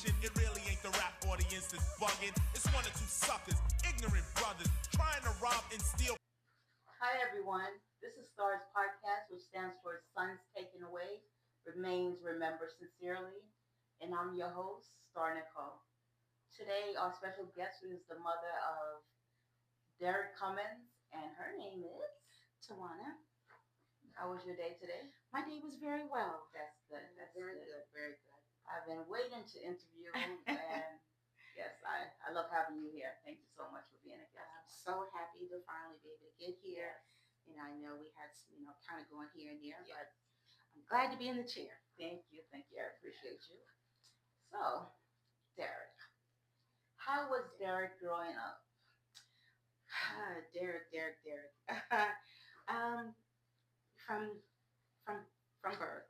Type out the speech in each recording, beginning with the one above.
attention. It really ain't the rap audience that's bugging. It's one or two suckers, ignorant brothers, trying to rob and steal. Hi, everyone. This is STARS Podcast, which stands for Sons Taken Away, Remains Remembered Sincerely. And I'm your host, Star Nicole. Today, our special guest is the mother of Derek Cummins, and her name is Tawana. How was your day today? My day was very well. That's good. That's very good. Very good. I've been waiting to interview, and yes, I love having you here. Thank you so much for being a guest. I'm so happy to finally be able to get here. Yes. And I know we had some, kind of going here and there, but I'm glad to be in the chair. Thank you. I appreciate you. So, Derek, how was Derek growing up? Derek. from birth,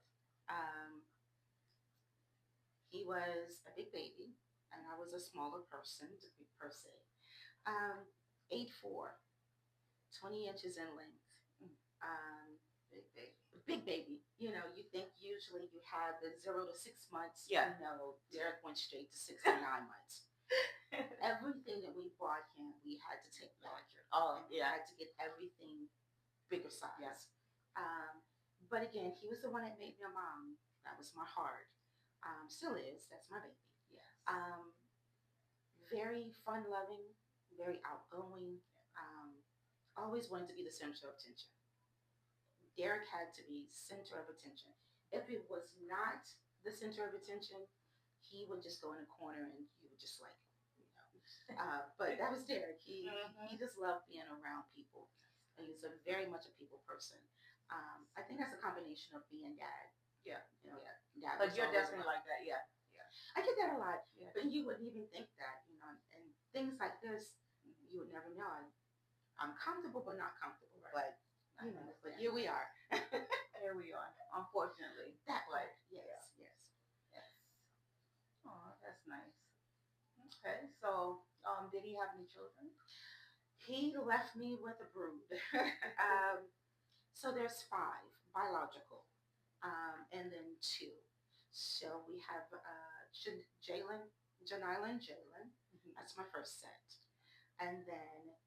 he was a big baby, and I was a smaller person per se. 8'4", 20 inches in length. Big baby. Big baby. You think usually you have the 0 to 6 months. Yeah. Derek went straight to 6 to 9 months. Everything that we brought him, we had to take larger. We had to get everything bigger size. Yes. But again, he was the one that made me a mom. That was my heart. Still is. That's my baby. Yes. Very fun-loving, very outgoing. Always wanted to be the center of attention. Derek had to be center of attention. If it was not the center of attention, he would just go in a corner and he would just but that was Derek. He just loved being around people. He was very much a people person. I think that's a combination of being dad. Yeah. Dad But you're definitely like that. Yeah. I get that a lot. Yeah. But you wouldn't even think that, and things like this, you would never know. I'm comfortable, but not comfortable. Right. But here we are. Here we are. Unfortunately. That way. Yes. Yes. Oh, that's nice. Okay. So, did he have any children? He left me with a brood. So there's 5 biological, and then 2. So we have Jalen. Mm-hmm. That's my first set. And then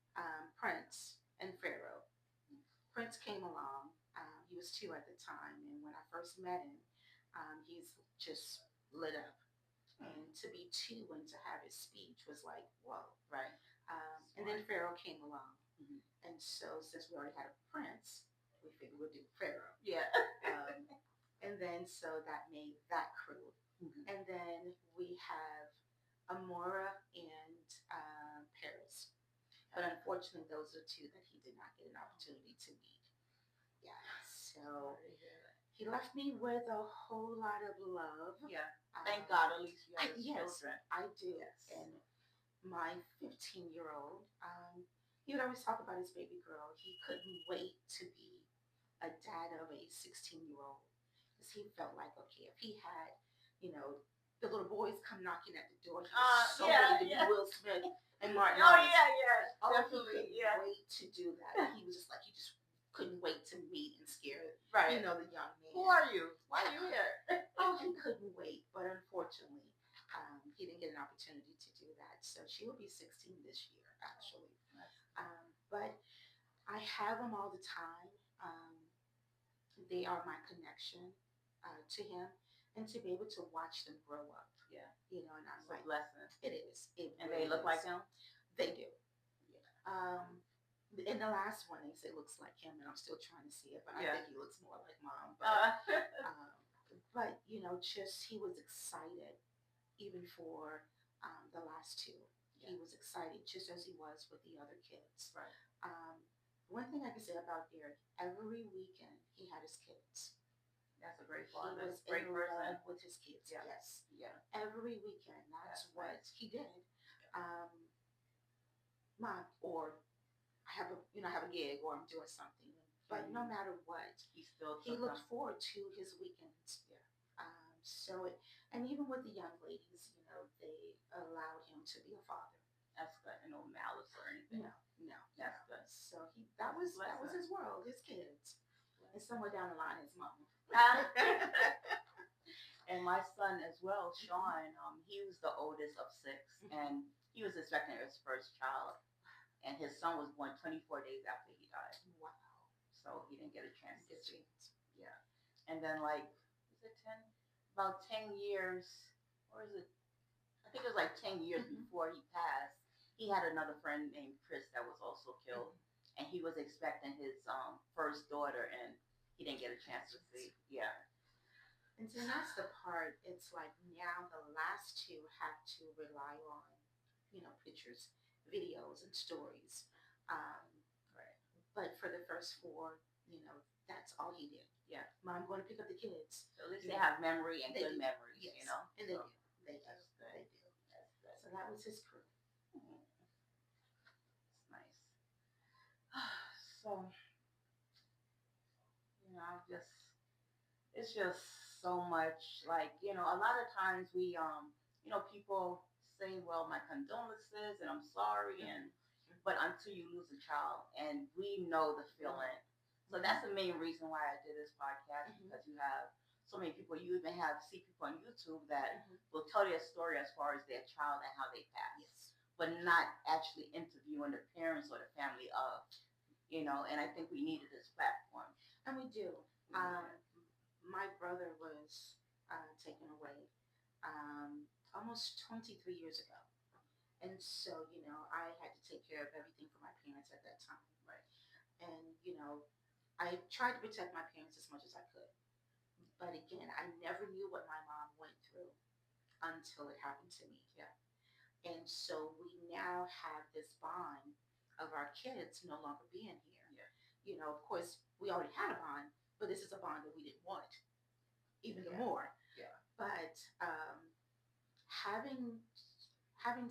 Prince and Pharaoh. Prince came along. He was 2 at the time. And when I first met him, he's just lit up. And to be 2 and to have his speech was like, whoa. Right. And then Pharaoh came along. Mm-hmm. And so since we already had a Prince, we figured we'd do Pharaoh. Yeah. And then so that made that crew. Mm-hmm. And then we have Amora and Paris. But unfortunately, those are 2 that he did not get an opportunity to meet. Yeah. So he left me with a whole lot of love. Yeah. Thank God, at least you have yes, children. I do. Yes. And my 15-year-old, he would always talk about his baby girl. He couldn't wait to be a dad of a 16-year-old. Because he felt like, okay, if he had, the little boys come knocking at the door, he was so ready to be Will Smith and Martin. Definitely. He couldn't wait to do that. He was just like, he just couldn't wait to meet and scare, right. the young man. Who are you? Why are you here? He couldn't wait, but unfortunately, he didn't get an opportunity to do that. So she will be 16 this year, actually. But I have them all the time. They are my connection to him, and to be able to watch them grow up. Yeah. And I'm It's like, a blessing. it is. And really they look like him? They do. Yeah. In the last one, they say it looks like him, and I'm still trying to see it, but I think he looks more like Mom. But, just he was excited even for the last 2. Yeah. He was excited just as he was with the other kids. Right. One thing I can say about Derek, every weekend he had his kids. That's a great father. He was great in person love with his kids. Yeah. Yes. Yeah. Every weekend, that's what nice. He did. Or I have a gig or I'm doing something. But no matter what, he looked forward to his weekends. Yeah. And even with the young ladies, they allowed him to be a father. That's good. And no malice or anything. No. That's good. So that was his world, his kids. And somewhere down the line, his mom. And And my son as well, Sean, he was the oldest of 6, and he was expecting his first child, and his son was born 24 days after he died. Wow. So he didn't get a chance to see. Yeah. And then like, is it 10? About 10 years, or is it? I think it was like 10 years before he passed. He had another friend named Chris that was also killed, and he was expecting his first daughter, and he didn't get a chance to see. Yeah. And so that's the part. It's like now the last two have to rely on, pictures, videos, and stories. Um, Right. But for the first 4, that's all he did. Yeah. Mom, going to pick up the kids. So at least they have memory and good memories, yes. you know? And they so, do. They do. That's good. They do. That's good. So that was his crew. It's nice. So, it's just so much, like, a lot of times we, people say, well, my condolences and I'm sorry, but until you lose a child, and we know the feeling. So that's the main reason why I did this podcast, because you have so many people. You even see people on YouTube that will tell their story as far as their child and how they passed, but not actually interviewing the parents or the family of, and I think we needed this platform. And we do. My brother was taken away almost 23 years ago. And so, I had to take care of everything for my parents at that time. Right. And, I tried to protect my parents as much as I could. But again, I never knew what my mom went through until it happened to me. Yeah. And so we now have this bond of our kids no longer being here. Yeah. Of course, we already had a bond, but this is a bond that we didn't want even more. Yeah. But having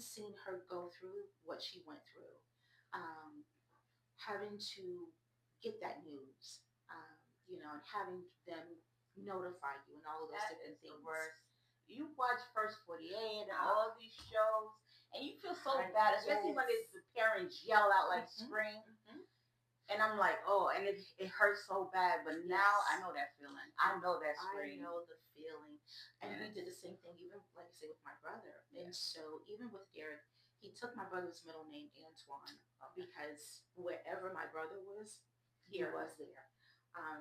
seen her go through what she went through, having to get that news, and having them notify you and all of those different things. The worst. You watch First 48 and all of these shows, and you feel so bad, especially when the parents yell out, like scream. And I'm like, oh, and it hurts so bad. But now I know that feeling. I know that scream. I know the feeling. And we did the same thing, even, like I say, with my brother. And so even with Derek, he took my brother's middle name, Antoine, because wherever my brother was, he was there.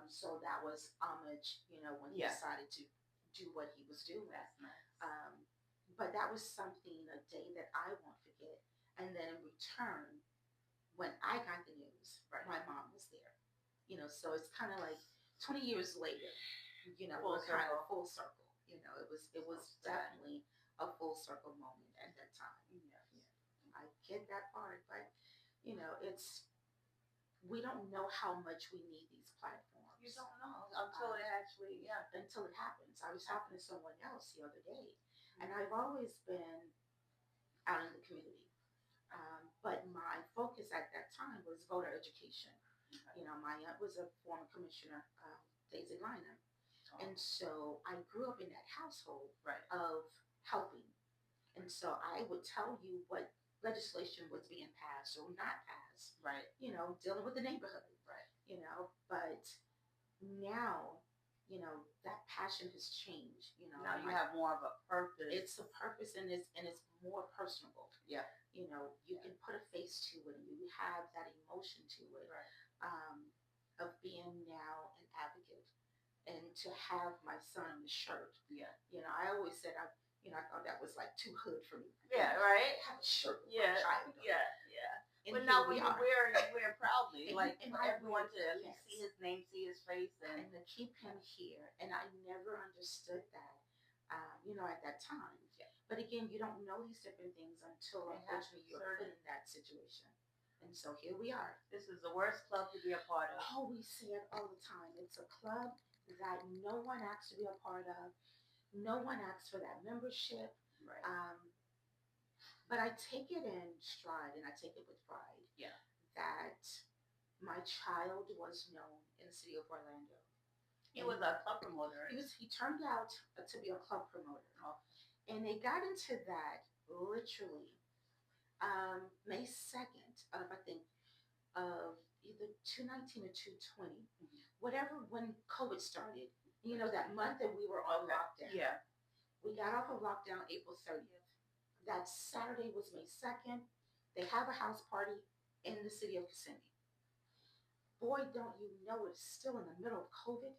So that was homage, when he decided to do what he was doing. That's nice. But that was something, a day that I won't forget. And then in return, when I got the news, my mom was there. So it's kind of like 20 years later, we're kind of full circle. It was definitely a full circle moment at that time. Yeah. I get that part, but we don't know how much we need these platforms. You don't know until it actually, until it happens. I was talking to someone else the other day, and I've always been out in the community. But my focus at that time was voter education. My aunt was a former commissioner, Daisy Lynham. And so I grew up in that household of helping. And so I would tell you what legislation was being passed or not passed. Right. Dealing with the neighborhood. Right. But now, that passion has changed. Now you have more of a purpose. It's a purpose, and it's more personable. Yeah. You can put a face to it, and you have that emotion to it. Right. Of being now an advocate, and to have my son on the shirt. Yeah. I always said I thought that was like too hood for me. Yeah. Right. Have a shirt. With my child. Yeah. Yeah. And but now when you wear it proudly, like and for everyone to at least see his name, see his face, and to keep him here. And I never understood that, at that time. Yeah. But again, you don't know these different things until unfortunately you're put in that situation. And so here we are. This is the worst club to be a part of. Oh, we say it all the time. It's a club that no one asks to be a part of. No one asks for that membership. Right. But I take it in stride, and I take it with pride. Yeah. That my child was known in the city of Orlando. He was a club promoter. Right? He turned out to be a club promoter. Oh. And they got into that literally May 2nd of, I think, of either 2019 or 2020. Whatever, when COVID started. That month that we were on lockdown. Yeah. We got off of lockdown April 30th. That Saturday was May 2nd. They have a house party in the city of Kissimmee. Boy, don't you know it's still in the middle of COVID.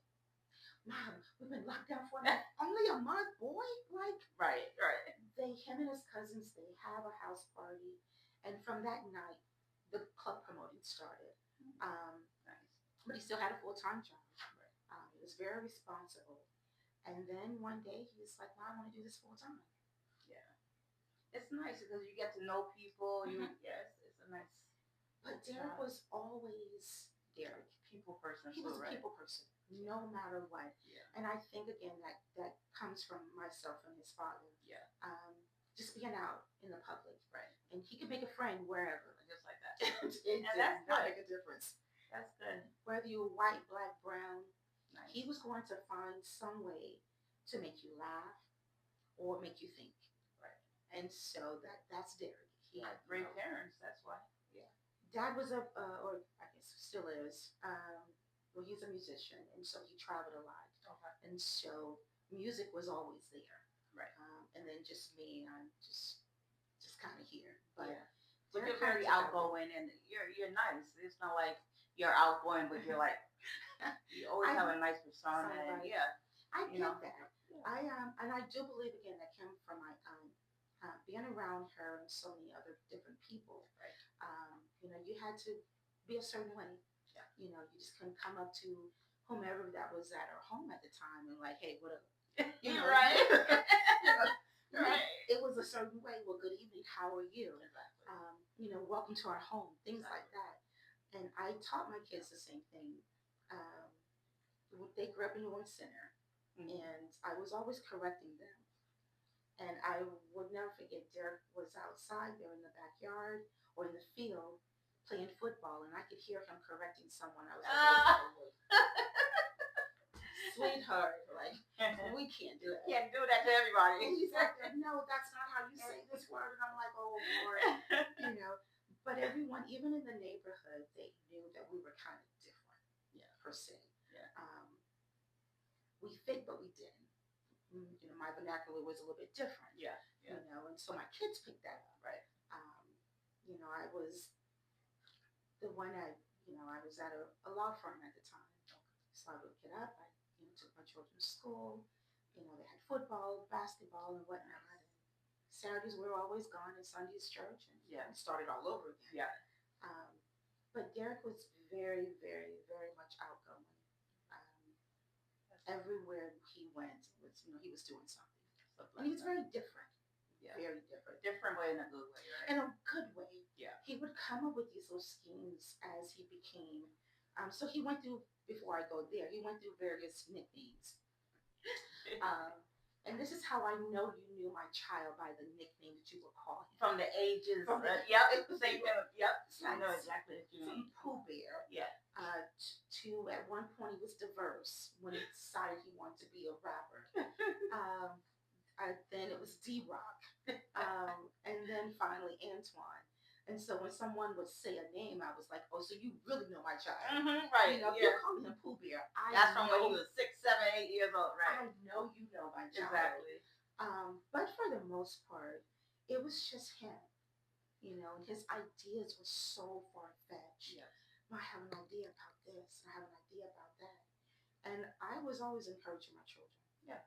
Mom, we've been locked down for only a month, boy. Like, Right. him and his cousins, they have a house party. And from that night, the club promoting started. Nice. But he still had a full-time job. He was very responsible. And then one day he was like, "Well, I want to do this full-time." Yeah. It's nice because you get to know people. Yes, it's a nice. But Derek was always Derek. People person. He was a right? people person, no matter what. Yeah. And I think again that comes from myself and his father. Yeah. Just being out in the public, right? And he could make a friend wherever, just like that. And that's not good. make a difference. That's good. Whether you're white, black, brown, Nice. he was going to find some way to make you laugh or make you think. Right. And so that's Derek. He had great parents. That's why. Yeah. Dad was or I guess still is. Well, he's a musician, and so he traveled a lot. Okay. And so music was always there. Right. And then just me, I'm just kind of here. But yeah. But you're very outgoing, and you're nice. It's not like you're outgoing, but you're like you always have a nice persona. And yeah, I get that. Yeah. And I do believe again that came from my being around her and so many other different people. Right. You had to be a certain way. Yeah. You just couldn't come up to whomever that was at her home at the time and like, "Hey, what up?" Right. Right. It was a certain way. "Well, good evening. How are you?" Exactly. Welcome to our home. Things Exactly. like that. And I taught my kids the same thing. They grew up in New Orleans Center, and I was always correcting them. And I would never forget, Derek was outside there in the backyard or in the field playing football, and I could hear him correcting someone. I was like, "Sweetheart, like, we can't do that. Can't do that to everybody." And he's like, "No, that's not how you say this word." And I'm like, "Oh, Lord." But everyone, even in the neighborhood, they knew that we were kind of different, per se. Yeah. We fit, but we didn't. My vernacular was a little bit different. Yeah. And so my kids picked that up. Right. I was the one I was at a law firm at the time. So I would get up, I took my children to school. They had football, basketball, and whatnot. And Saturdays we were always gone, and Sundays church, and it started all over again. Yeah. But Derek was very, very, very much outgoing. Everywhere he went, he was doing something. And he was very different. Yeah. Very different. Different way in a good way, right? In a good way. Yeah. He would come up with these little schemes as he became. So he went through, before I go there, he went through various nicknames. And this is how I know you knew my child, by the nickname that you would call him. From the ages. It's the same thing. Yep. I know exactly what you mean. From Pooh Bear. Yeah. To at one point he was diverse when he decided he wanted to be a rapper. Then it was D-Rock. And then finally Antoine. And so when someone would say a name, I was like, "Oh, so you really know my child." Right. You're calling him Pooh Bear. That's from when he was 6, 7, 8 years old, right? I know you know my child. Exactly. But for the most part, it was just him. And his ideas were so far-fetched. Yes. I have an idea about this. I have an idea about that. And I was always encouraging my children. Yeah.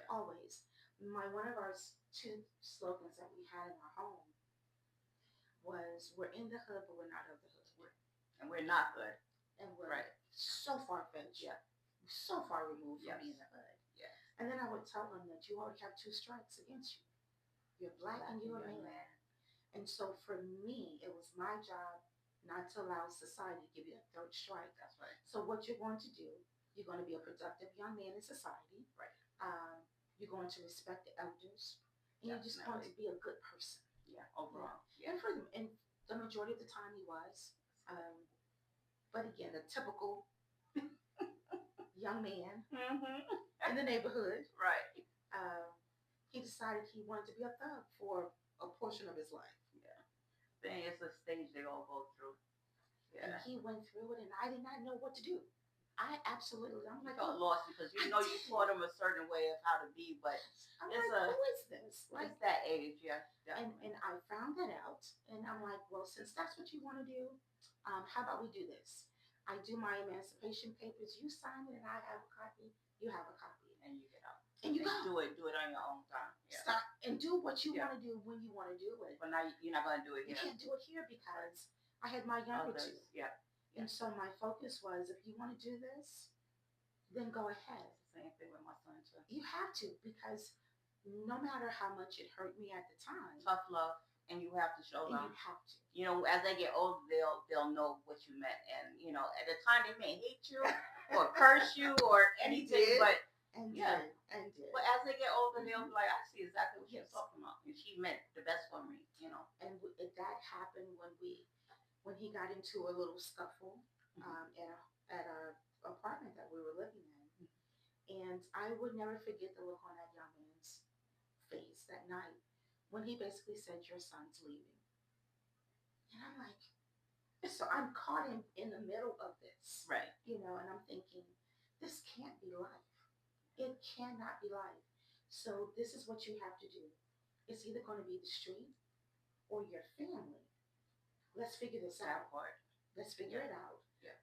Always. One of our 2 slogans that we had in our home was, "We're in the hood, but we're not of the hood." And we're not good. And we're so far-fetched. Yeah. So far removed from being in the hood. Yeah. And then I would tell them that you already have 2 strikes against you. You're black and you're a man. And so for me, it was my job not to allow society to give you a 3rd strike. That's right. So what you're going to do, you're going to be a productive young man in society. Right. You're going to respect the elders. And you're just going to be a good person. Yeah, overall. Yeah. And the majority of the time he was. But again, the typical young man in the neighborhood. Right. He decided he wanted to be a thug for a portion of his life. Yeah. Then it's a stage they all go through. Yeah. And he went through it, and I did not know what to do. I absolutely, I'm You like, felt oh, lost because you I know you did. taught them a certain way of how to be, but I'm it's like, a who is this? Like, it's that age, yeah, and definitely. I found that out, and I'm like, well, since that's what you want to do, how about we do this? I do my emancipation papers. You sign it, and I have a copy. You have a copy, And you get out. and you And go. do it on your own time. Yeah. Start and do what you Yeah. want to do when you want to do it. But now you're not gonna do it You here. can't do it here because I had my younger two. Others, yeah. And so my focus was, if you want to do this, then go ahead. It's the same thing with my son too. You have to, because no matter how much it hurt me at the time, Tough love, and you have to show and them. you have to. You know, as they get older, they'll know what you meant, and you know, at the time they may hate you or curse you or anything, but And yeah. did, and did. but as they get older, they'll be like, I see exactly what she was Yes. talking about, and she meant the best for me. You know. And that happened when he got into a little scuffle at our apartment that we were living in. And I would never forget the look on that young man's face that night when he basically said, your son's leaving. And I'm like, so I'm caught in the middle of this, Right. you know, and I'm thinking, this can't be life. It cannot be life. So this is what you have to do. It's either going to be the street or your family. Let's figure this That out. part. Let's figure it out. Yeah.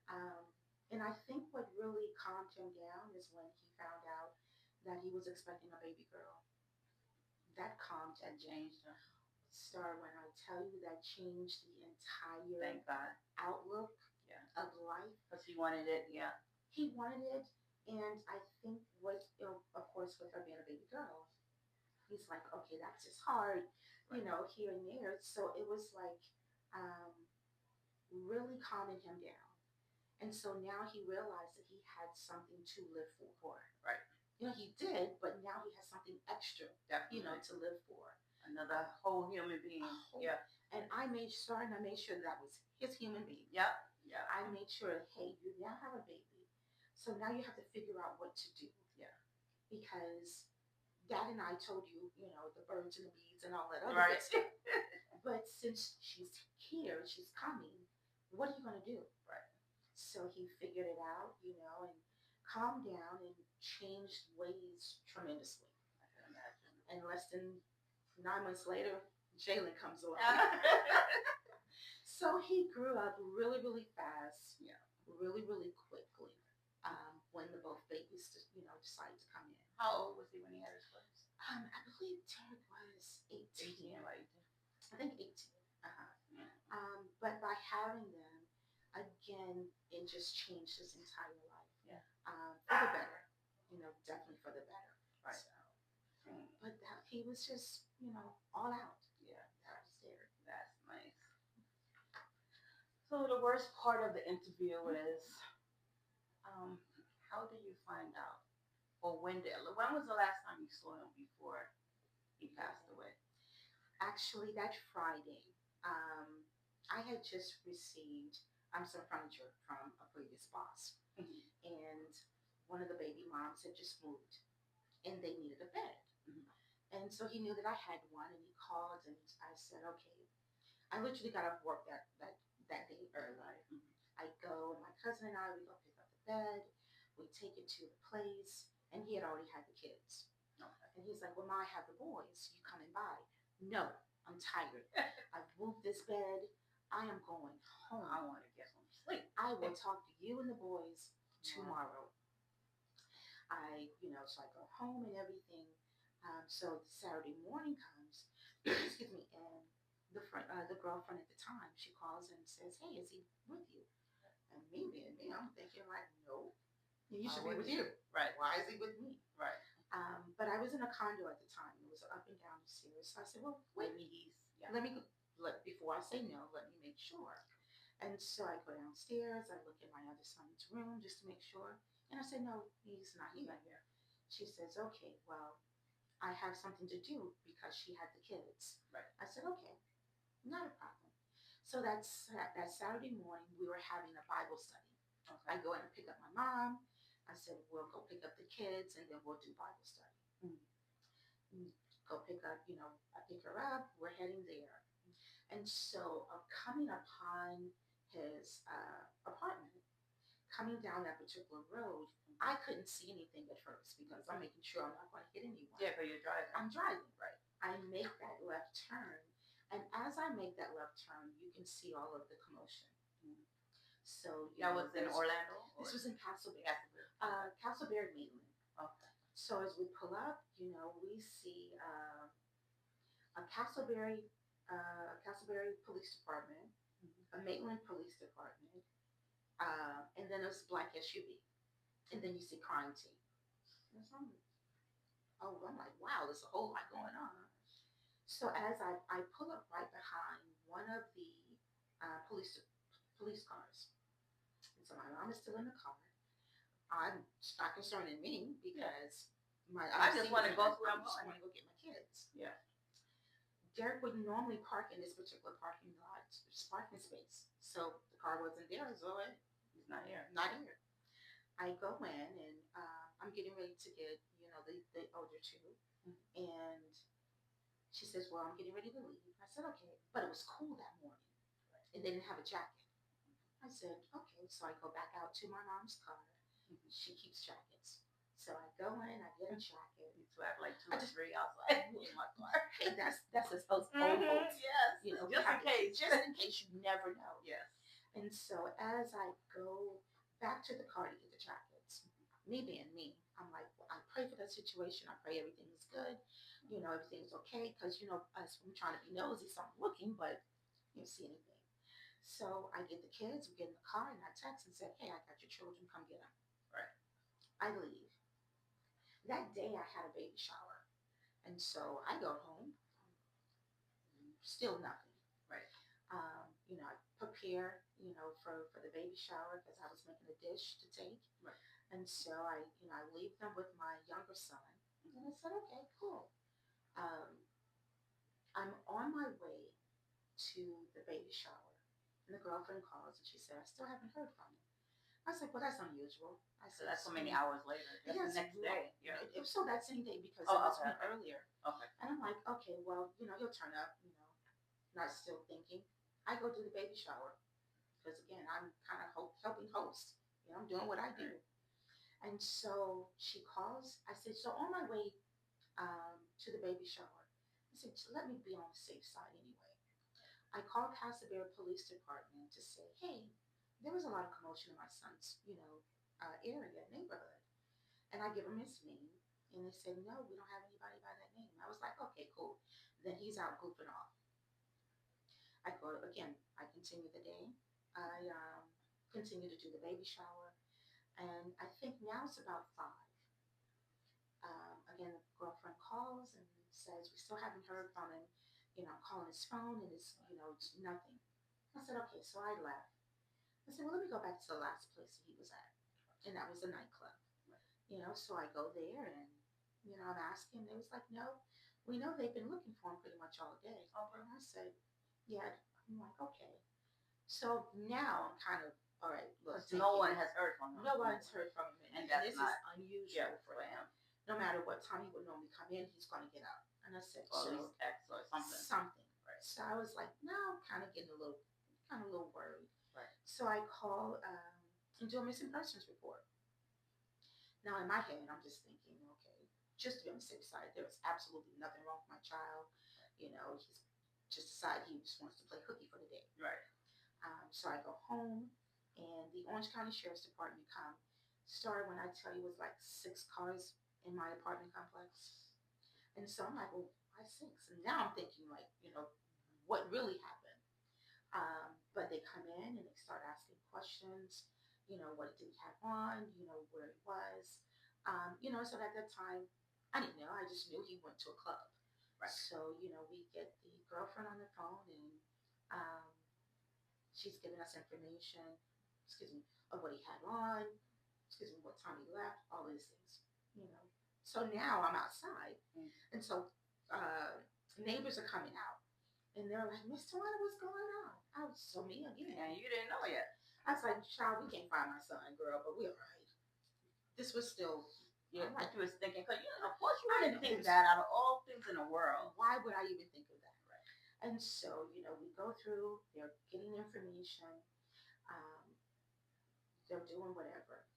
And I think what really calmed him down is when he found out that he was expecting a baby girl. That calmed him. That changed her. Star, when I tell you, that changed the entire Thank God. outlook Yeah. of life. Because he wanted it. Yeah. He wanted it, and I think of course, with her being a baby girl, he's like, okay, that's just hard, you know, here and there. So it was like um, really calming him down. And so now he realized that he had something to live for. Right. You know, he did, but now he has something extra, Definitely. you know, to live for. Another whole human being. Yeah. And I made sure that was his human being. Yep. Yeah. I made sure, hey, you now have a baby. So now you have to figure out what to do. Yeah. Because Dad and I told you, you know, the birds and the bees and all that other Right. stuff. But since she's here, she's coming, what are you going to do? Right. So he figured it out, you know, and calmed down and changed ways tremendously. I can imagine. And less than 9 months later, Jalen comes along. So he grew up really, really fast. Yeah. Really, really quickly. When the both babies, you know, decided to come in. How old was he when he had his first? I believe Derek was 18. 18, right? I think 18. But by having them, again, it just changed his entire life. Yeah. For the better. You know, definitely for the better. Right. So, but he was just, you know, all out. Yeah. That was there. That's nice. So the worst part of the interview is, how did you find out? Or when was the last time you saw him before he passed away? Actually, that Friday, I had just received some furniture from a previous boss. Mm-hmm. And one of the baby moms had just moved and they needed a bed. Mm-hmm. And so he knew that I had one, and he called, and I said, okay. I literally got off work that day early. Mm-hmm. I go, and my cousin and I, we go pick up the bed. We take it to the place, and he had already had the kids. Okay. And he's like, well, Ma, I have the boys. You coming by? No, I'm tired. I've moved this bed. I am going home. I want to get some sleep. I will talk to you and the boys tomorrow. So I go home and everything. So Saturday morning comes, excuse me, and the girlfriend at the time, she calls and says, hey, is he with you? And me being me, I'm thinking like, no, he should be with you. Right. Why is he with me? Right. But I was in a condo at the time. It was up and down the stairs. So I said, well, wait, before I say no, let me make sure. And so I go downstairs. I look at my other son's room just to make sure. And I said, no, he's not here. She says, okay, well, I have something to do because she had the kids. Right. I said, okay, not a problem. So that Saturday morning, we were having a Bible study. Okay. I go in and pick up my mom. I said, we'll go pick up the kids and then we'll do Bible study. Mm-hmm. Go pick up, I pick her up. We're heading there. And so coming upon his apartment, coming down that particular road, I couldn't see anything at first because I'm making sure I'm not going to hit anyone. Yeah, but you're driving. I'm driving, right? I make that left turn, and as I make that left turn, you can see all of the commotion. So that was in Orlando. This was in Castleberry. Castleberry, Maitland. Okay. So as we pull up, we see a Castleberry Police Department, a Maitland Police Department, and then there's black SUV, and then you see crime team. And so I'm like, wow, there's a whole lot going on. So as I pull up right behind one of the police cars, and so my mom is still in the car. I'm not concerning me because I just want to go where I'm going. I going. want to go get my kids. Yeah. Derek would normally park in this particular parking lot, parking space. So the car wasn't there, so he's not here. Not here. I go in and I'm getting ready to get, the older two. And she says, well, I'm getting ready to leave. I said, okay. But it was cool that morning. And they didn't have a jacket. I said, okay. So I go back out to my mom's car. She keeps jackets. So I go in, I get a jacket. You swag like 2 or 3 outside in my car. Hey, that's those old folks. Yes. Just in case you never know. Yes. And so as I go back to the car to get the jackets, me being me, I'm like, well, I pray for that situation. I pray everything is good. Everything's okay. Because, us, I'm trying to be nosy, so I'm looking, but you don't see anything. So I get the kids, we get in the car, and I text and said, hey, I got your children. Come get them. Right. I leave. That day I had a baby shower. And so I go home. Still nothing. Right. I prepare, for the baby shower because I was making a dish to take. Right. And so I leave them with my younger son. And I said, okay, cool. I'm on my way to the baby shower. And the girlfriend calls and she said, I still haven't heard from you. I was like, well, that's unusual. I said, so that's so many hours later. That's the next day. Yeah. So that same day because it was earlier. Okay. And I'm like, okay, well, he'll turn up, not still thinking. I go do the baby shower because, again, I'm kind of helping host. I'm doing what I do. And so she calls. I said, so on my way to the baby shower, I said, let me be on the safe side anyway. I called Castleberry Police Department to say, hey, there was a lot of commotion in my son's, area, neighborhood. And I give him his name. And they said, no, we don't have anybody by that name. I was like, okay, cool. Then he's out goofing off. I go, again, I continue the day. I continue to do the baby shower. And I think now it's about 5. Again, the girlfriend calls and says, we still haven't heard from him. I'm calling his phone and it's nothing. I said, okay, so I left. I said, well, let me go back to the last place he was at. And that was a nightclub. So I go there and, I'm asking. They was like, no, we know they've been looking for him pretty much all day. And I said, yeah. I'm like, okay. So now I'm kind of, all right. Look, no one has heard from him. No one's heard from him. And this is unusual for him. No matter what time he would normally come in, he's going to get up. And I said, or at least text or something. Something. Right. So I was like, no, I'm kind of getting a little worried. Right. So I call and do a missing persons report. Now in my head, I'm just thinking, okay, just to be on the safe side, there was absolutely nothing wrong with my child. He's just decided he just wants to play hooky for the day. Right. So I go home, and the Orange County Sheriff's Department started when I tell you it was like 6 cars in my apartment complex. And so I'm like, well, why 6? And now I'm thinking like, what really happened? But they come in and they start asking questions. What did he have on? Where he was. So at that time, I didn't know. I just knew he went to a club. Right. So, we get the girlfriend on the phone and she's giving us information, of what he had on, what time he left, all these things, So now I'm outside. And so neighbors are coming out. And they're like, Miss Tawana, what's going on? I was so me again. And you didn't know yet. I was like, child, we can't find my son, girl, but we're all right. This was still... Yeah, like you was thinking, because of course you wouldn't think that out of all things in the world. Why would I even think of that? Right. And so, we go through, they're getting information. They're doing whatever.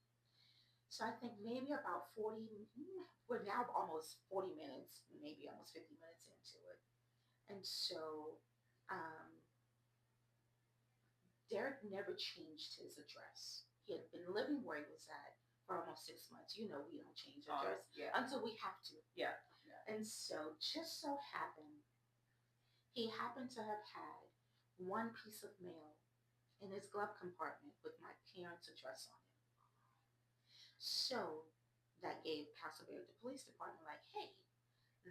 So I think maybe about 40, we're now almost 40 minutes, maybe almost 50 minutes into it. And so um, Derek never changed his address. He had been living where he was at for almost 6 months. You know, we don't change address Yeah. until we have to. Yeah. And so just so happened, he happened to have had one piece of mail in his glove compartment with my parents' address on it. So that gave Castleberry, the police department, like, hey,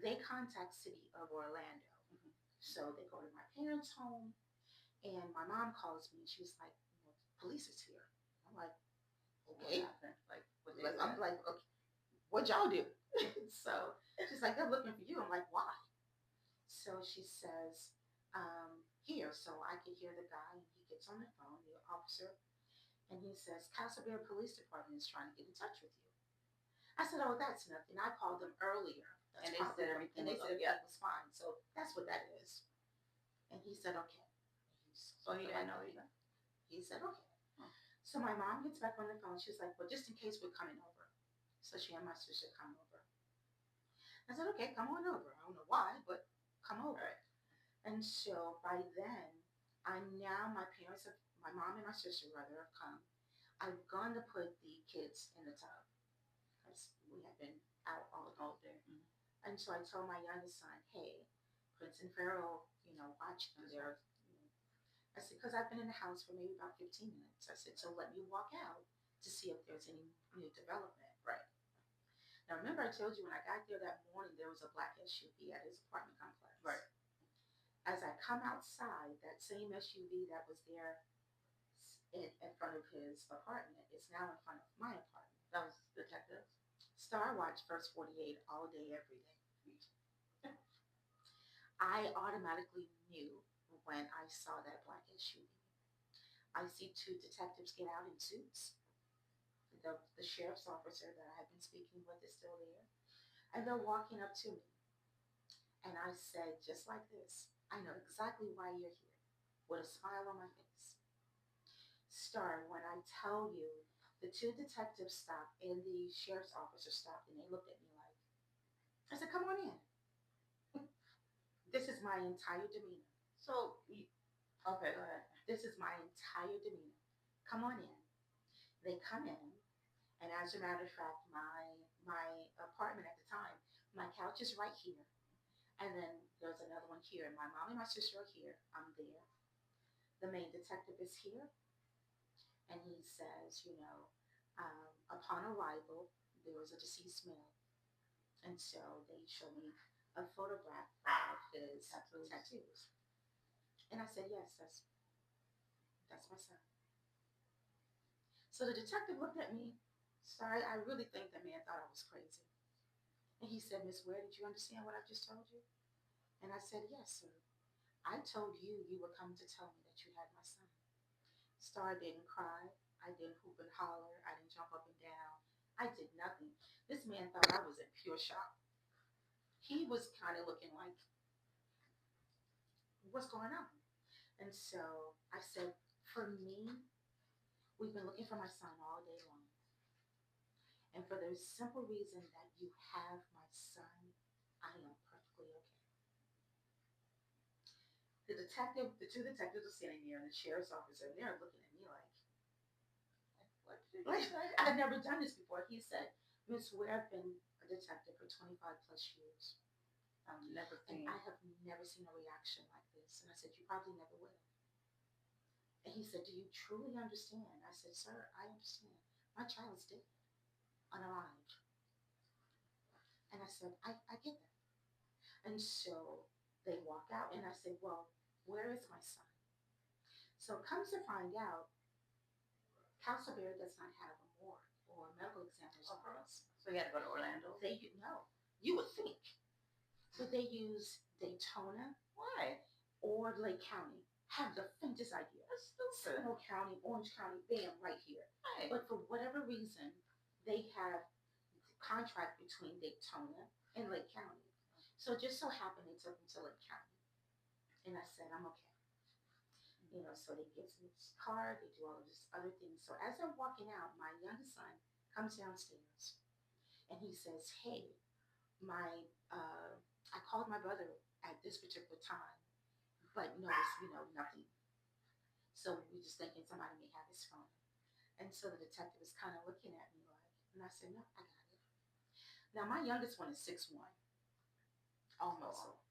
they contact City of Orlando. Mhm. So they go to my parents' home, and my mom calls me. She was like, police is here. I'm like, okay. What happened? Like, what they I'm said? like, okay, what y'all do? So she's like, they're looking for you. I'm like, why? So she says, here. So I could hear the guy, and he gets on the phone, the officer, and he says, Castleberry Police Department is trying to get in touch with you. I said, oh, that's nothing. I called them earlier. And they said everything was everything was fine. So that's what that is. And he said, okay. So he didn't know either. He said, okay. Huh. So my mom gets back on the phone. She's like, well, just in case we're coming over. So she and my sister come over. I said, okay, come on over. I don't know why, but come over. Right. And so by then, my parents have, my mom and my sister rather have come. I've gone to put the kids in the tub because we have been out all day. Mm-hmm. And so I told my youngest son, hey, Prince and Pharaoh, watch them. I said, because I've been in the house for maybe about 15 minutes. I said, so let me walk out to see if there's any new development. Right. Now, remember I told you when I got there that morning, there was a black SUV at his apartment complex. Right. As I come outside, that same SUV that was there in front of his apartment is now in front of my apartment. That was detectives. Star Watch First 48 all day, every day. I automatically knew when I saw that black SUV. I see two detectives get out in suits. The sheriff's officer that I have been speaking with is still there. And they're walking up to me. And I said, just like this, I know exactly why you're here, with a smile on my face. Star, when I tell you, the two detectives stopped and the sheriff's officer stopped and they looked at me like, I said, come on in. This is my entire demeanor. So, okay, go ahead. This is my entire demeanor. Come on in. They come in, and as a matter of fact, my apartment at the time, my couch is right here, and then there's another one here. And my mom and my sister are here. I'm there. The main detective is here, and he says, upon arrival, there was a deceased male, and so they show me a photograph of his tattoos. And I said, yes, that's my son. So the detective looked at me. Sorry, I really think the man thought I was crazy. And he said, Miss Ware, did you understand what I just told you? And I said, yes, sir. I told you you were coming to tell me that you had my son. Star didn't cry. I didn't hoop and holler. I didn't jump up and down. I did nothing. This man thought I was in pure shock. He was kind of looking like, what's going on? And so I said, for me, we've been looking for my son all day long. And for the simple reason that you have my son, I am perfectly okay. The two detectives are sitting there, and the sheriff's officer, and they're looking at me like, what did you say? I've never done this before. He said, Miss Ware, I've been a detective for 25 plus years. I've never seen. And I have never seen a reaction like this. And I said, you probably never will. And he said, do you truly understand? I said, sir, I understand. My child's dead, unalived. And I said, I get that. And so they walk out, and I said, well, where is my son? So comes to find out, Castleberry does not have a morgue or medical examiner's office. So you had to go to Orlando? No, you would think. But they use Daytona. Why? Or Lake County. Have the faintest idea. That's stupid. Seminole County, Orange County, bam, right here. Right. But for whatever reason, they have a contract between Daytona and Lake County. So it just so happened they took me to Lake County. And I said, I'm okay. So they get in this car, they do all of this other things. So as they're walking out, my youngest son comes downstairs and he says, "Hey, my I called my brother at this particular time, but noticed, nothing. So we just thinking somebody may have his phone." And so the detective was kind of looking at me like, and I said, "No, I got it." Now my youngest one is 6'1", almost.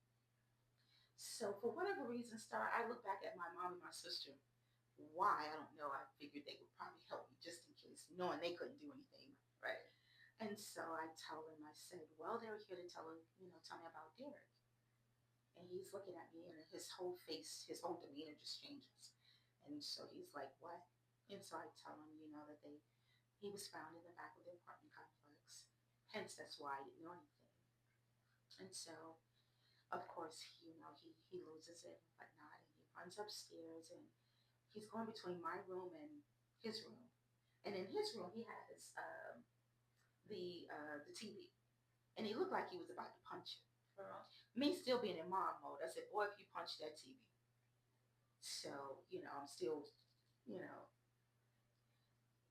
So for whatever reason, Star, I look back at my mom and my sister. Why? I don't know. I figured they would probably help me just in case, knowing they couldn't do anything. Right. And so I tell them, I said, "Well, they're here to tell me about Derek." And he's looking at me, and his whole face, his whole demeanor just changes. And so he's like, "What?" And so I tell him, that he was found in the back of the apartment complex. Hence, that's why I didn't know anything. And so, of course, he loses it and whatnot, and he runs upstairs, and he's going between my room and his room. And in his room, he has the TV, and he looked like he was about to punch it. Me still being in mom mode, I said, "Boy, if you punch that TV." So, I'm still, you know,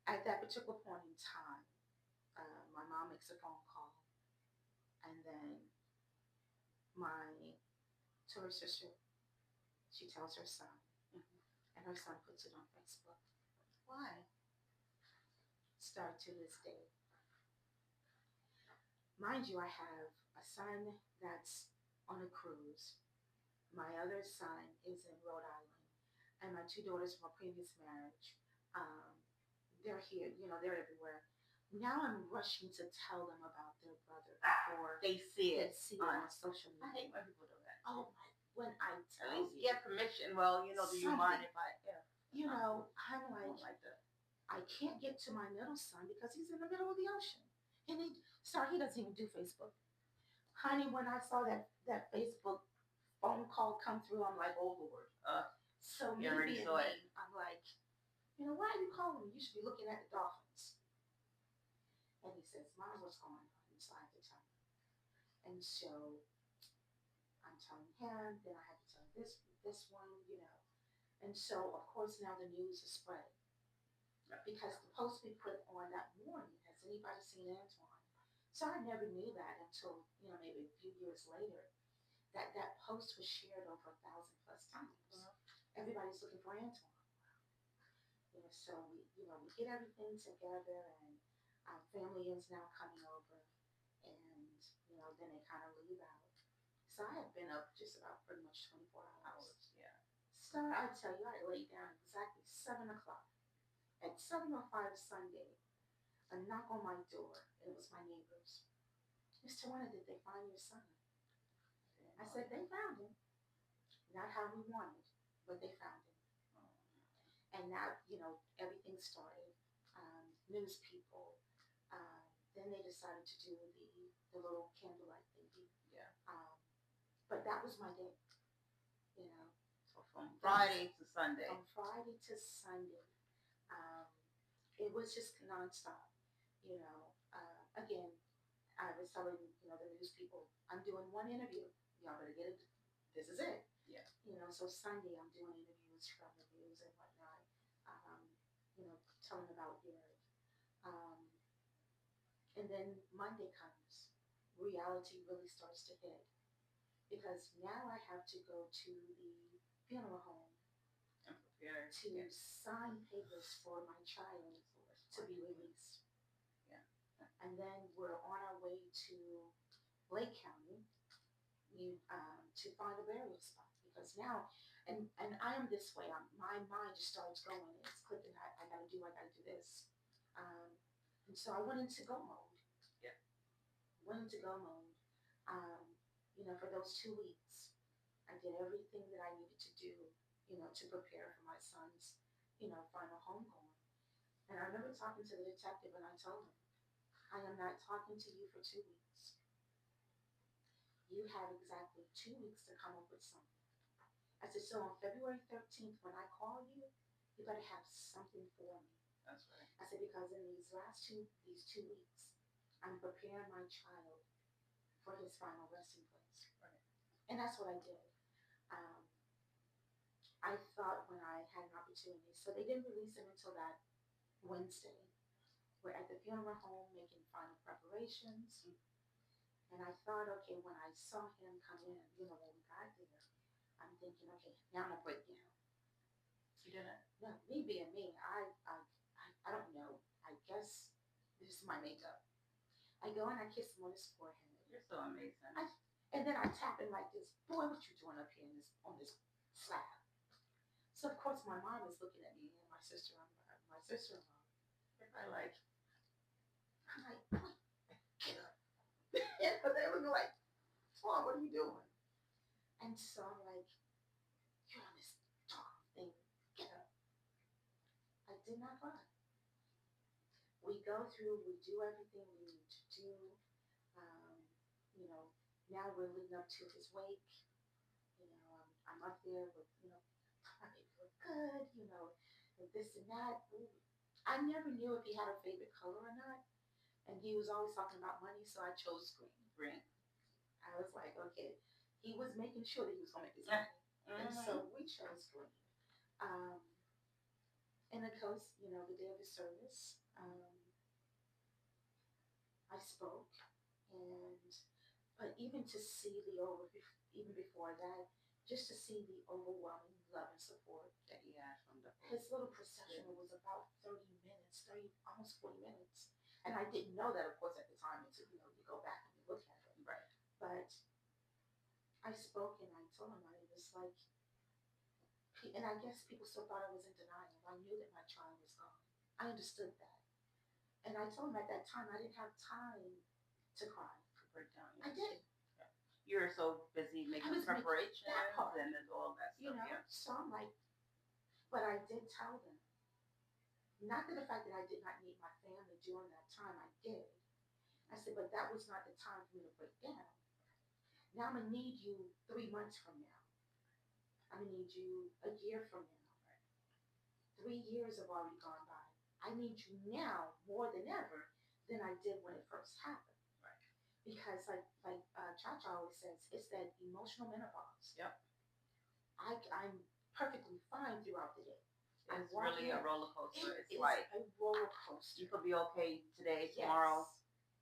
at that particular point in time, my mom makes a phone call, and then to her sister, she tells her son, and her son puts it on Facebook. Why? Start to this day. Mind you, I have a son that's on a cruise. My other son is in Rhode Island, and my two daughters from a previous marriage. Um, they're here, they're everywhere. Now I'm rushing to tell them about their brother before They see they it see it on social I media. hate when people do that. Oh my! When I At tell least you, get permission. Well, do you Something. mind if I? Yeah. I'm I don't like, like that. I can't get to my middle son because he's in the middle of the ocean, and he doesn't even do Facebook. Honey, when I saw that Facebook phone call come through, I'm like, "Oh Lord." So me You already being saw me, it. I'm like, "Why are you calling me? You should be looking at the dolphins." And he says, "Mom, what's going on?" And so I have to tell him. And so I'm telling him, then I have to tell this one. And so of course now the news is spread because the post we put on that morning, has anybody seen Antoine? So I never knew that until, maybe a few years later, that post was shared over 1,000 plus times. Everybody's looking for Antoine. So we get everything together, and our family is now coming over, and then they kind of leave out. So I have been up just about pretty much 24 hours. Yeah. So I tell you, I laid down exactly 7 o'clock. At 7:05 Sunday, a knock on my door, and it was my neighbors. "Mr. Warner, did they find your son?" I said, "They found him. Not how we wanted, but they found him." And now, everything started. News people. Then they decided to do the little candlelight thingy. Yeah. But that was my day. So from Friday to Sunday. From Friday to Sunday, it was just nonstop. Again, I was telling the news people, I'm doing one interview. Y'all better get it. This is it. Yeah. So Sunday I'm doing interviews from the news and whatnot. Telling about Derek. And then Monday comes. Reality really starts to hit because now I have to go to the funeral home And prepare to sign papers for my child to be released. Yeah. And then we're on our way to Lake County to find a burial spot because now, and I am this way. My mind just starts going. It's clicking. I gotta do this. And so I went into go mode. Yeah. Went into go mode. For those 2 weeks, I did everything that I needed to do, to prepare for my son's, final homegoing. And I remember talking to the detective, and I told him, "I am not talking to you for 2 weeks. You have exactly 2 weeks to come up with something." I said, "So on February 13th, when I call you, you better have something for me." That's right. I said, "Because in these 2 weeks, I'm preparing my child for his final resting place." Right. And that's what I did. I thought when I had an opportunity, so they didn't release him until that Wednesday. We're at the funeral home making final preparations. And I thought, okay, when I saw him come in, when we got there, I'm thinking, okay, now I'm gonna break down. You didn't? No, me being me, I don't know. I guess this is my makeup. I go and I kiss him on his forehead. You're so amazing. And then I tap him like this. Boy, what you doing up here on this slab? So of course my mom is looking at me and my sister-in-law. I like. I'm like, boy, get up. They were like, Mom, what are you doing? And so I'm like, you're on this talk thing. Get up. I did not cry. We go through, we do everything we need to do. Um, you know, now we're leading up to his wake. I'm up there with, I make it look good, and this and that. I never knew if he had a favorite color or not. And he was always talking about money, so I chose green. Green. I was like, okay. He was making sure that he was going to make his money. And so we chose green. Um, and of course, the day of his service, I spoke, but even to see even before that, just to see the overwhelming love and support that he had from the his little procession was about 30 minutes, almost 40 minutes, and I didn't know that, of course, at the time until you go back and you look at it. Right. But I spoke and I told him I was like, and I guess people still thought I was in denial. I knew that my child was gone. I understood that. And I told him at that time I didn't have time to cry. To break down. I did. Yeah. You were so busy making preparations and all that stuff. Yeah. So I'm like, but I did tell them. Not that the fact that I did not need my family during that time, I did. I said, but that was not the time for me to break down. Now I'm going to need you 3 months from now. I'm going to need you a year from now. 3 years have already gone by. I need you now more than ever than I did when it first happened. Right. Because like Cha-Cha always says, it's that emotional menopause. Yep. I'm perfectly fine throughout the day. It's really a roller coaster. It's like a roller coaster. You could be okay today, tomorrow.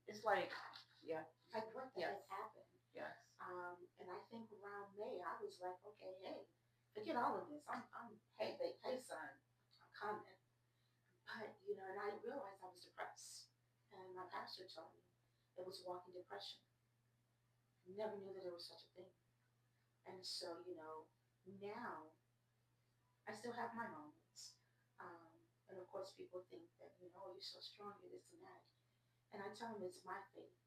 It's like, yeah. Like what the heck happened? Yes. And I think around May, I was like, okay, hey, forget all of this. Hey, son, I'm coming. But, and I realized I was depressed. And my pastor told me it was walking depression. Never knew that there was such a thing. And so, now I still have my moments. And of course, people think that, you're so strong, you're this and that. And I tell them it's my faith.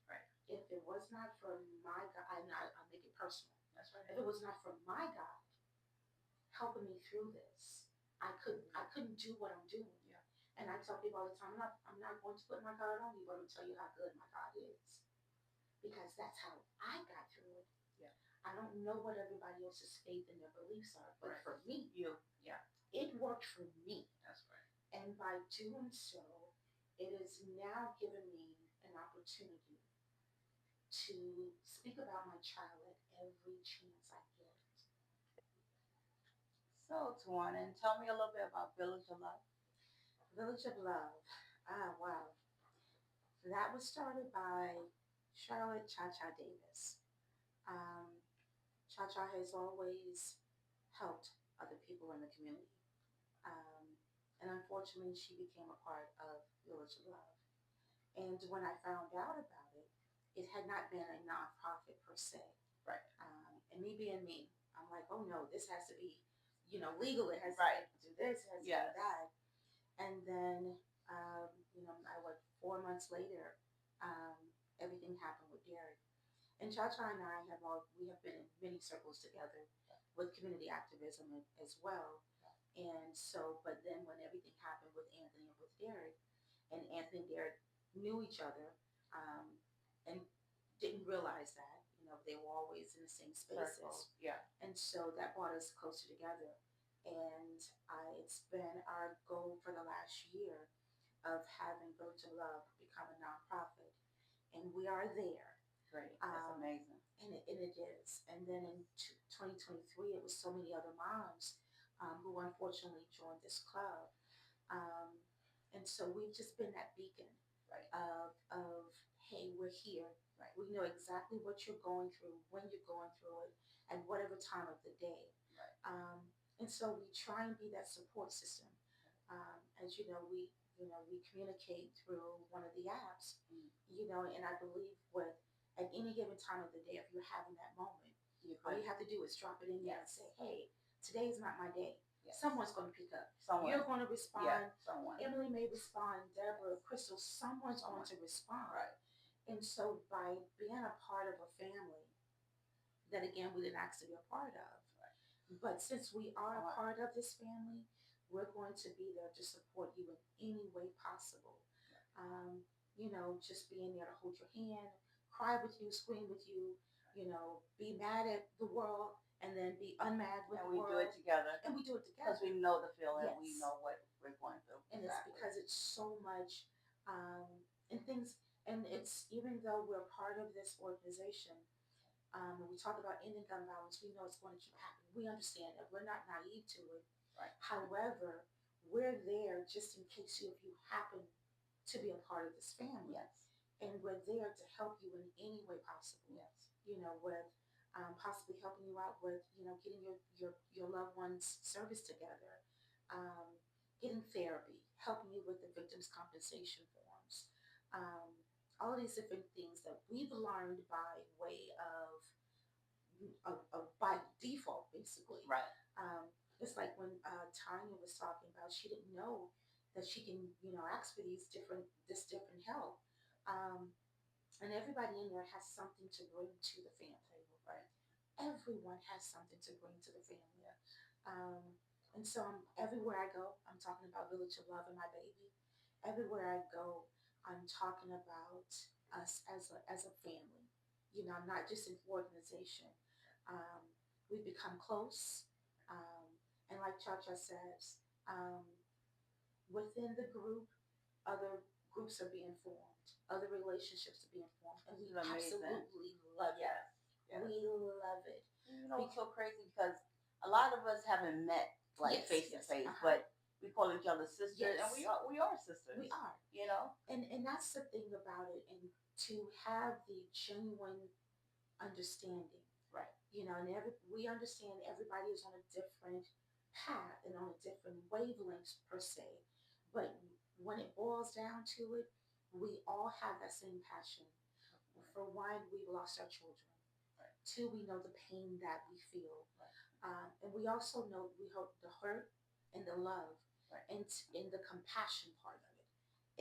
Right. If it was not for my God, I make it personal. That's right. If it was not for my God helping me through this, I couldn't do what I'm doing. Yeah. And I tell people all the time, I'm not going to put my God on you, but I'm going to tell you how good my God is. Because that's how I got through it. Yeah. I don't know what everybody else's faith and their beliefs are, but for me, it worked for me. That's right. And by doing so, it has now given me an opportunity to speak about my child at every chance I get. So, Tawana, tell me a little bit about Village of Love. Village of Love. Wow. That was started by Charlotte Cha-Cha Davis. Cha-Cha has always helped other people in the community. And unfortunately, she became a part of Village of Love. And when I found out about it, it had not been a nonprofit per se. Right. And me being me, I'm like, oh no, this has to be, legal. It has to do this, it has to do that. And then, 4 months later, everything happened with Derek. And Cha-Cha and I we have been in many circles together with community activism as well. And so, but then when everything happened with Anthony and with Derek, and Anthony and Derek knew each other, and didn't realize that, they were always in the same spaces. Circle. Yeah. And so that brought us closer together. And it's been our goal for the last year of having Village of Love become a nonprofit. And we are there. Great. That's amazing. And it is. And then in 2023, it was so many other moms who unfortunately joined this club. Um, and so we've just been that beacon Right. of hey, we're here. Right. We know exactly what you're going through, when you're going through it, and whatever time of the day. Right. And so we try and be that support system. As you know, we communicate through one of the apps. Mm. And I believe with at any given time of the day, if you're having that moment, all you have to do is drop it in there and say, hey, today's not my day. Yes. Someone's going to pick up. Someone. You're going to respond. Someone. Emily may respond. Deborah, Crystal, someone's going to respond. Right. And so by being a part of a family that, again, we didn't ask to be a part of, right. But since we are a part of this family, we're going to be there to support you in any way possible. Right. Just being there to hold your hand, cry with you, scream with you, be mad at the world, and then be unmad with the world. And we do it together. And we do it together. Because we know the feeling. Yes. We know what we're going through. And exactly. It's because it's so much, and things, and it's, even though we're part of this organization, when we talk about ending gun violence, we know it's going to keep happening. We understand that. We're not naive to it. Right. However, we're there just in case if you happen to be a part of this family. Yes. And we're there to help you in any way possible. Yes. With possibly helping you out with, getting your loved one's service together, getting therapy, helping you with the victim's compensation forms, all of these different things that we've learned by way of by default, basically. Right. It's like when Tanya was talking about, she didn't know that she can, ask for this different help. And everybody in there has something to bring to the family, right? Everyone has something to bring to the family. And so everywhere I go, I'm talking about Village of Love and my baby. Everywhere I go, I'm talking about us as a family. I'm not just an organization. We've become close. And like Cha-Cha says, within the group, other groups are being formed. Other relationships are being formed. And we absolutely love it. Yes. We love it. It's so crazy because a lot of us haven't met face to face, but we call each other sisters, and we are sisters. We are. And that's the thing about it, and to have the genuine understanding. Right. And we understand everybody is on a different path and on a different wavelengths per se, but when it boils down to it, we all have that same passion. For one, we've lost our children. Right. Two, we know the pain that we feel. Right. And we also know the hurt and the love, right. and the compassion part of it.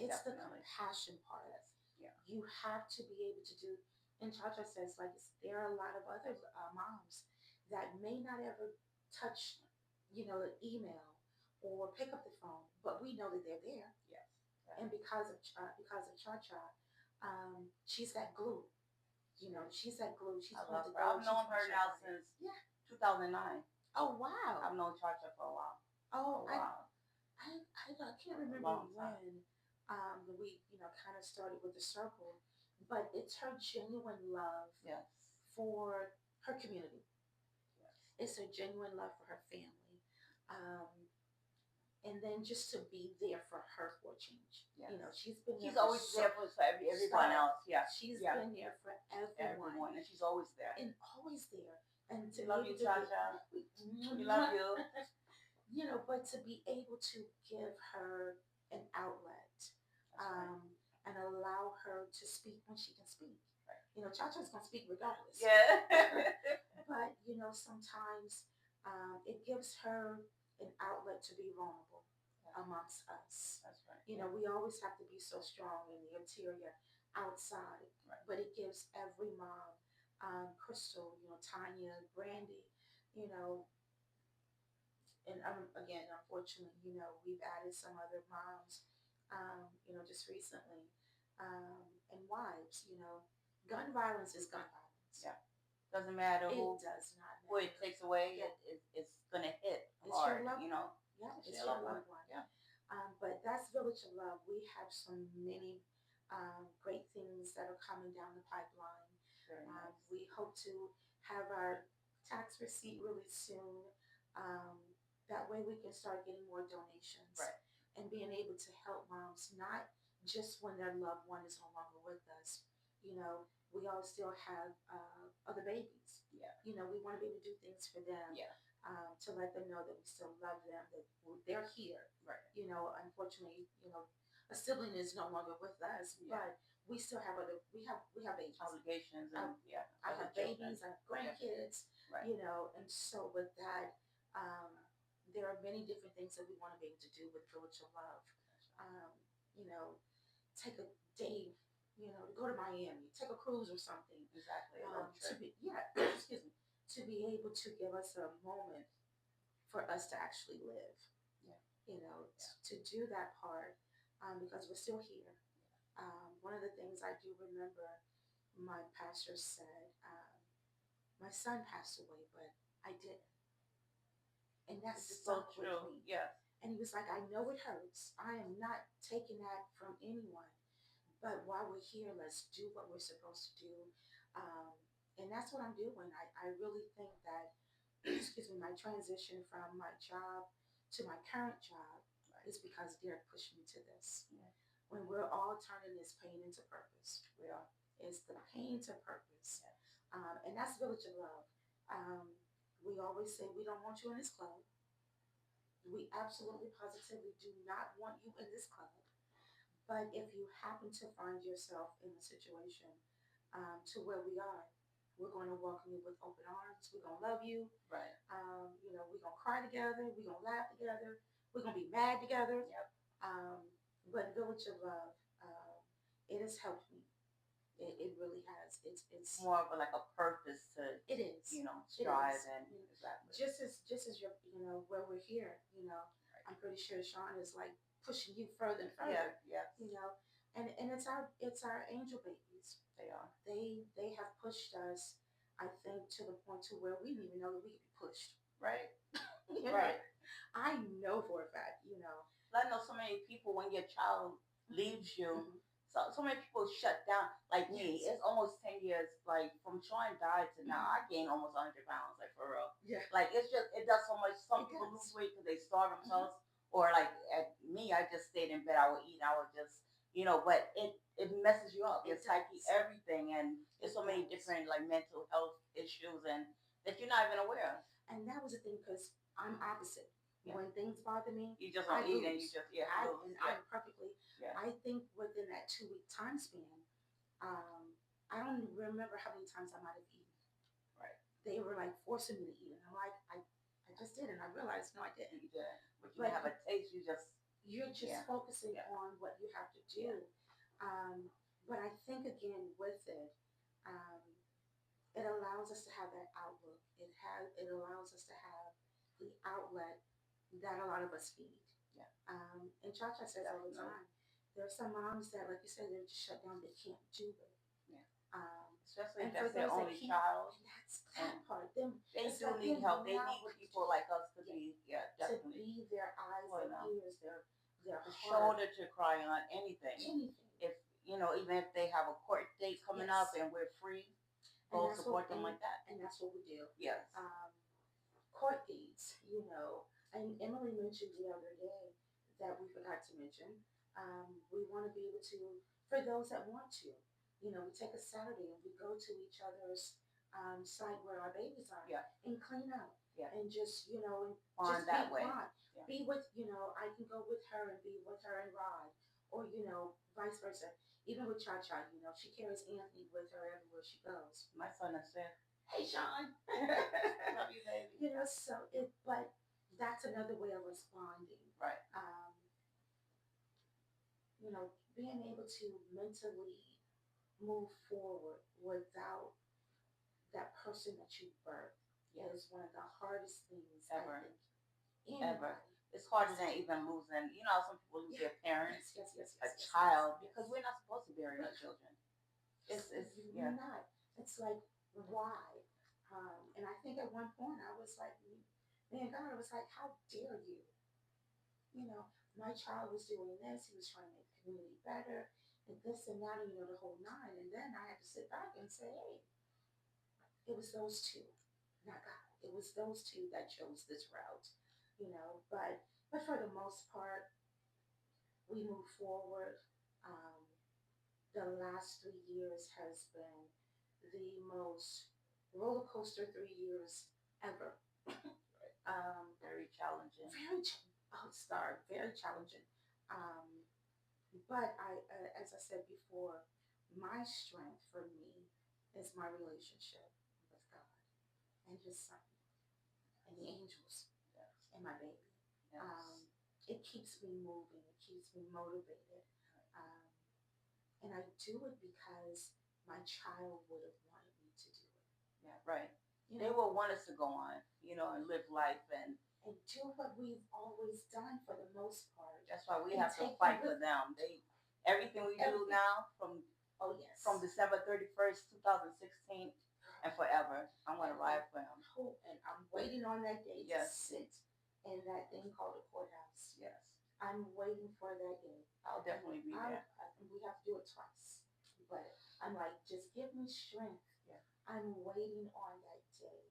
It's Definitely. The compassion part. Yeah. You have to be able to do, and Cha-Cha says, there are a lot of other moms that may not ever touch, an email or pick up the phone, but we know that they're there. Yes. And because of Cha-Cha, she's that glue. She's that glue. She's I love her. I've known her now since 2009. Oh, wow. I've known Cha-Cha for a while. Oh, wow. I can't remember when we, kind of started with the circle, but it's her genuine love for her community. Yes. It's her genuine love for her family. And then just to be there for her for a change. Yes. She's been there. She's always there for everyone else. Yeah. She's been there for everyone. And she's always there. And always there. And to love you, Cha-Cha. We love you. But to be able to give her an outlet, and allow her to speak when she can speak. Right. Cha-Cha's going to speak regardless. Yeah. But, sometimes it gives her an outlet to be vulnerable amongst us. That's right. We always have to be so strong in the interior, outside, right. But it gives every mom, Crystal, Tanya, Brandy, and again, unfortunately, we've added some other moms, just recently, and wives, gun violence is gun violence. Yeah. Doesn't matter who. It does not matter. Who it takes away, it's going to hit it's hard, your loved one. Yeah, it's your loved one. Yeah. But that's Village of Love. We have many great things that are coming down the pipeline. Very nice. We hope to have our tax receipt really soon. Um, that way we can start getting more donations Right. and being able to help moms, not just when their loved one is no longer with us. You know, we all still have other babies. Yeah. You know, we want to be able to do things for them, Yeah. to let them know that we still love them, that they're here. Right. You know, unfortunately, you know, a sibling is no longer with us, Yeah. but we still have we have babies. Obligations and I other have children. babies, I have grandkids, Right. you know, and so with that, um, there are many different things that we want to be able to do with Village of Love. Um, you know, take a day, you know, to go to Miami, take a cruise or something. Exactly. A little To trip. be, excuse me, to be able to give us a moment for us to actually live. Yeah. You know, to do that part, because we're still here. One of the things I do remember, my pastor said, my son passed away, but I didn't. And that This is so stuck with true. me. Yes. And he was like, I know it hurts. I am not taking that from anyone. But while we're here, let's do what we're supposed to do. Um, and that's what I'm doing. I really think that, excuse me, my transition from my job to my current job is because Derek pushed me to this. Yeah. When we're all turning this pain into purpose. We are. It's the pain to purpose. Yes. And that's Village of Love. We always say we don't want you in this club. We absolutely positively do not want you in this club. But if you happen to find yourself in a situation to where we are, we're going to welcome you with open arms. We're going to love you. Right. You know, we're going to cry together. We're going to laugh together. We're going to be mad together. Yep. But Village of Love, it has helped me. It really has. It's more of like a purpose to it is. You know, strive is. and exactly. Just as you're, you know, where we're here, you know, Right. I'm pretty sure Sean is like pushing you further and further. Yeah. You know, and it's our angel babies. They are. They have pushed us, I think, to the point to where we didn't even know that we could be pushed. Right. You know? Right. I know for a fact, you know. I know so many people when your child leaves you. Mm-hmm. So many people shut down. Like me, it's almost 10 years. Like from Sean died to now, I gained almost 100 pounds. Like for real. Yeah. Like it does so much. Some people lose weight because they starve themselves, or like at me, I just stayed in bed. I would eat. I would just, you know. But it messes you up. Your psyche, everything, and there's so many different like mental health issues and that you're not even aware of. And that was the thing because I'm opposite. Yeah. When things bother me, you just don't eat and you just I'm perfectly. Yeah. I think within that 2-week time span, I don't remember how many times I might have eaten. Right. They were like forcing me to eat, and I'm like, I just did, and I realized no, I didn't. You did, but you have a taste. You're just focusing on what you have to do. Yeah. But I think again with it, it allows us to have that outlook. It allows us to have the outlet that a lot of us need. Yeah. And Cha-Cha says all the time, there are some moms that, like you said, they're just shut down. They can't do it. Yeah. Especially if that's their only child. And that's that part. They do need help. They need people like us to be, definitely. To be their eyes, their ears, their shoulder to cry on, anything. If, you know, even if they have a court date coming up and we're free, go support them like that. And that's what we do. Yes. Court dates, you know. And Emily mentioned the other day that we forgot to mention. We want to be able to, for those that want to, you know, we take a Saturday and we go to each other's site where our babies are and clean up and just, you know, and just that way. Be with, you know, I can go with her and be with her and Rod, or, you know, vice versa. Even with Cha-Cha, you know, she carries Anthony with her everywhere she goes. My son is there. Hey, Sean. Love you, baby. You know, but that's another way of responding. Right. You know, being able to mentally move forward without that person that you birthed is one of the hardest things ever. I think. Ever. It's harder than even losing, you know, some people lose their parents, yes, a child, because we're not supposed to bury our children. You're not. It's like, why? And I think at one point I was like, man, God, I was like, how dare you? You know, my child was doing this. He was trying to make the community better and this and that, and, you know, the whole nine. And then I had to sit back and say, hey, it was those two. not God. It was those two that chose this route, you know. But for the most part, we move forward. Um, the last 3 years has been the most roller coaster 3 years ever. Very challenging. Very challenging. Um, but as I said before, my strength for me is my relationship with God and His Son and the angels Yes. and my baby. Yes. It keeps me moving. It keeps me motivated. Um, and I do it because my child would have wanted me to do it. Yeah, right. You They know, will want us to go on, and live life, and do what we've always done for the most part. that's why we And have to take fight them for with them. Everything we do everything. now from Oh yes. December 31st, 2016, and forever, I'm gonna ride for them. And I'm waiting on that day to Yes. sit in that thing called a courthouse. Yes. I'm waiting for that day. I'll definitely be there. We have to do it twice. But I'm like, just give me strength. Yeah. I'm waiting on that day.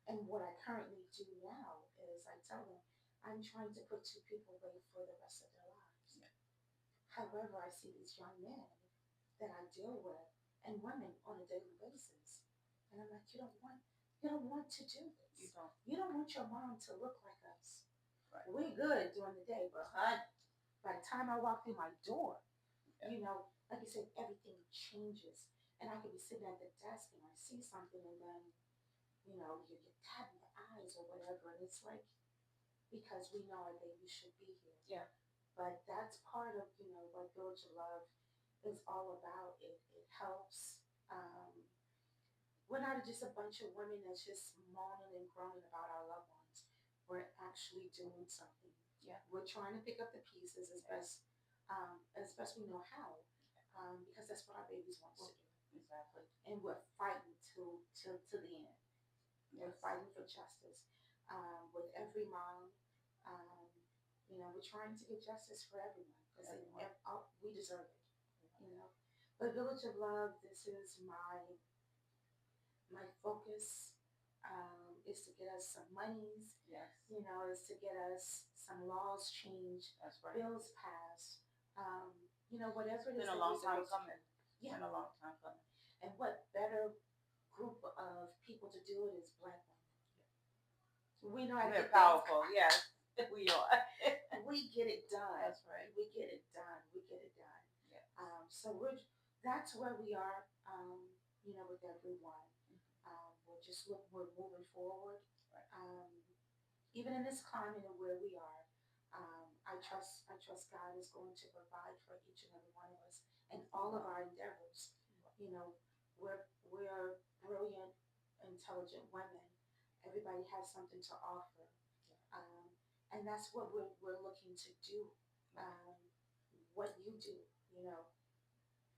And what I currently do now is I tell them I'm trying to put two people away for the rest of their lives. Yeah. However, I see these young men that I deal with and women on a daily basis. And I'm like, you don't want to do this. You don't want your mom to look like us. Right. We're good during the day, but honey, by the time I walk through my door, like you said, everything changes. And I could be sitting at the desk and I see something and then, you're tapping your eyes or whatever. And it's like, because we know our baby should be here. Yeah. But that's part of, what Village of Love is all about. It helps. We're not just a bunch of women that's just moaning and groaning about our loved ones. We're actually doing something. Yeah. We're trying to pick up the pieces as best we know how, because that's what our babies want to do. Exactly. And we're fighting to the end. Yes. We're fighting for justice. With every mom, we're trying to get justice for everyone because we deserve it. But Village of Love, this is my focus, is to get us some monies. Yes. Is to get us some laws changed. That's right. Bills passed. Whatever it is. It's been a long time coming. Yeah. It's been a long time coming. And what better group of people to do it is Black women. We know how to We're powerful. Yes, we are. We get it done. That's right. We get it done. Yes. So that's where we are. With everyone. We're moving forward. Right. Even in this climate of where we are, I trust God is going to provide for each and every one of us and all of our endeavors. We're brilliant, intelligent women. Everybody has something to offer, and that's what we're looking to do. What you do,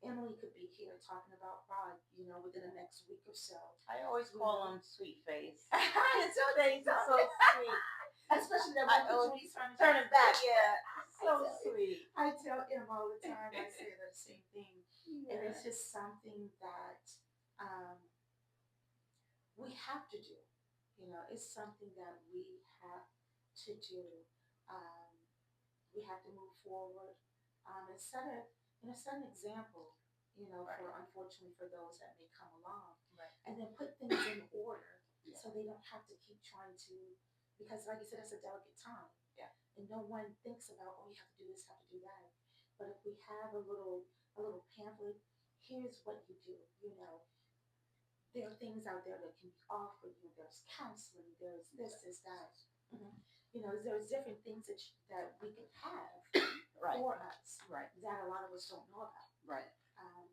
Emily could be here talking about Rod, within the next week or so. I always call him Sweet Face. So he's so sweet. Especially that one when he's turning back. Yeah, so sweet. I tell him all the time. I say the same thing, and it's just something that we have to do. It's something that we have to do. We have to move forward and set an example. Right. Unfortunately for those that may come along, right. And then put things in order. Yeah. So they don't have to keep trying to, because like you said, it's a delicate time. Yeah. And no one thinks about, you have to do this, have to do that. But if we have a little pamphlet, here's what you do. There are things out there that can be offered you. There's counseling. There's this, there's that. Mm-hmm. There's different things that we can have right. for us. Right. That a lot of us don't know about. Right.